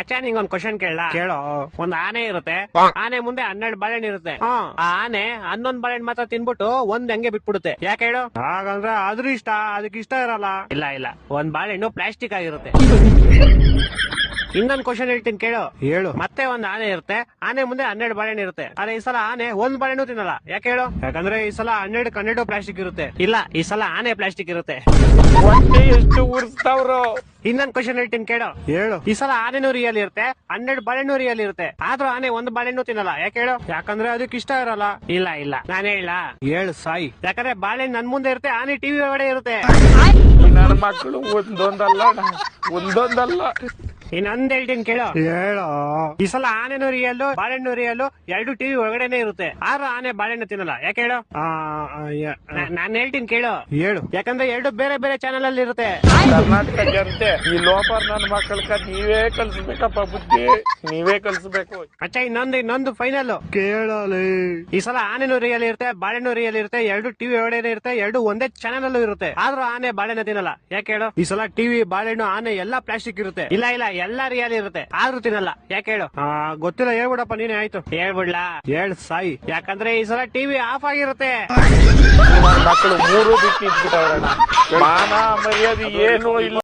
ಮಚ್ಚ ನಿಂಗೊಂದ್ ಕ್ವಶನ್ ಕೇಳ ಕೇಳೋ. ಒಂದ್ ಆನೆ ಇರುತ್ತೆ, ಆನೆ ಮುಂದೆ 12 ಬಾಳೆಹಣ್ಣು ಇರುತ್ತೆ. ಆ ಆನೆ 11 ಬಾಳೆಹಣ್ಣು ಮಾತ್ರ ತಿನ್ಬಿಟ್ಟು ಒಂದ್ ಹಂಗೆ ಬಿಟ್ಬಿಡುತ್ತೆ. ಯಾಕೆ ಹೇಳು? ಹಾಗಂದ್ರೆ ಅದ್ರ ಇಷ್ಟ, ಅದಕ್ಕೆ ಇಷ್ಟ ಇರಲ್ಲ. ಇಲ್ಲ ಇಲ್ಲ, ಒಂದ್ ಬಾಳೆಹಣ್ಣು ಪ್ಲಾಸ್ಟಿಕ್ ಆಗಿರುತ್ತೆ. ಇನ್ನೊಂದ್ ಕ್ವಶನ್ ಹೇಳ್ತೀನಿ ಕೇಳು. ಹೇಳು. ಮತ್ತೆ ಒಂದ್ ಆನೆ ಇರುತ್ತೆ, ಆನೆ ಮುಂದೆ 12 ಬಾಳೆಹಣ್ಣು ಇರುತ್ತೆ. ಆದ್ರೆ ಈ ಸಲ ಆನೆ ಒಂದ್ ಬಾಳೆಹಣ್ಣು ತಿನ್ನಲ್ಲ. ಯಾಕೆ ಹೇಳು? ಯಾಕಂದ್ರೆ ಈ ಸಲ 12 ಪ್ಲಾಸ್ಟಿಕ್ ಇರುತ್ತೆ. ಇಲ್ಲ, ಈ ಸಲ ಆನೆ ಪ್ಲಾಸ್ಟಿಕ್ ಇರುತ್ತೆ. ಹೊಟ್ಟೆ ಎಷ್ಟು ಉರ್ಸ್ತಾವ್ರು. ಇನ್ನೊಂದ್ ಕ್ವಶನ್ ಹೇಳ್ತೀನಿ ಕೇಳು. ಹೇಳು. ಈ ಸಲ ಆನೆನೂ ರಿಯಲ್ ಇರುತ್ತೆ, 12 ಬಾಳೆಹಣ್ಣು ರಿಯಲ್ ಇರುತ್ತೆ. ಆದ್ರೂ ಆನೆ ಒಂದ್ ಬಾಳೆಹಣ್ಣು ತಿನ್ನಲ್ಲ. ಯಾಕೆ ಹೇಳು? ಯಾಕಂದ್ರೆ ಅದಕ್ಕೆ ಇಷ್ಟ ಇರಲ್ಲ. ಇಲ್ಲ ಇಲ್ಲ, ನಾನ್ ಹೇಳ. ಹೇಳು ಸಾಯಿ. ಯಾಕಂದ್ರೆ ಬಾಳೆಹಣ್ಣು ನನ್ ಮುಂದೆ ಇರುತ್ತೆ, ಆನೆ ಟಿವಿ ಒಳಗಡೆ ಇರುತ್ತೆ. ನನ್ನ ಮಕ್ಕಳು ಒಂದೊಂದಲ್ಲ. ಇನ್ನೊಂದ್ ಹೇಳ್ತೀನಿ ಕೇಳು. ಹೇಳೋ. ಈ ಸಲ ಆನೆನೂ ರಿಯಲ್ಲು, ಬಾಳೆಹಣ್ಣು ರಿಯಲ್ಲು, 2 ಟಿವಿ ಒಳಗಡೆನೆ ಇರುತ್ತೆ. ಆದ್ರೂ ಆನೆ ಬಾಳೆಹಣ್ಣು ತಿನ್ನಲ್ಲ. ಯಾಕೆ ಹೇಳು? ನಾನ್ ಹೇಳ್ತೀನಿ ಕೇಳು. ಹೇಳು. ಯಾಕಂದ್ರೆ 2 ಬೇರೆ ಬೇರೆ ಚಾನಲ್ ಅಲ್ಲಿ ಇರುತ್ತೆ. ಕರ್ನಾಟಕ ಜನತೆ ಈ ಲೋಪರ್ ನನ್ನ ಮಕ್ಕಳಕ್ಕ ನೀವೇ ಕಲ್ಸ್ಬೇಕಪ್ಪ ಬುದ್ಧಿ, ನೀವೇ ಕಲ್ಸ್ಬೇಕು. ಅಚ್ಚ ಇನ್ನೊಂದು ಫೈನಲ್ ಕೇಳಲಿ. ಈ ಸಲ ಆನೆನೂ ರಿಯಲ್ ಇರುತ್ತೆ, ಬಾಳೆಹಣ್ಣು ರಿಯಲ್ ಇರುತ್ತೆ, 2 ಟಿವಿ ಒಳಗಡೆ ಇರುತ್ತೆ, 2 ಒಂದೇ ಚಾನಲ್ ಅಲ್ಲೂ ಇರುತ್ತೆ. ಆದ್ರೂ ಆನೆ ಬಾಳೆಹಣ್ಣು ತಿನ್ನಲ್ಲ. ಯಾಕೆ ಹೇಳು? ಈ ಸಲ ಟಿವಿ, ಬಾಳೆಹಣ್ಣು, ಆನೆ ಎಲ್ಲಾ ಪ್ಲಾಸ್ಟಿಕ್ ಇರುತ್ತೆ. ಇಲ್ಲ ಇಲ್ಲ, ಎಲ್ಲಾ ರಿಯಲ್ ಇರುತ್ತೆ, ಆದ್ರೂ ತಿನ್ನಲ್ಲ. ಯಾಕೆ ಹೇಳು? ಗೊತ್ತಿಲ್ಲ, ಹೇಳ್ಬಿಡಪ್ಪ ನೀನೆ. ಆಯ್ತು ಹೇಳ್ಬಿಡ್ಲಾ? ಹೇಳ್ ಸಾಯಿ. ಯಾಕಂದ್ರೆ ಈ ಸಲ ಟಿವಿ ಆಫ್ ಆಗಿರುತ್ತೆ. ನನ್ನ ಮಕ್ಕಳು 3 ಬಿಟ್ಟು ಇಟ್ಬಿಟ್ಟವ್ರಣ್ಣ. ಮಾನ ಮರ್ಯಾದೆ ಏನೂ ಇಲ್ಲ.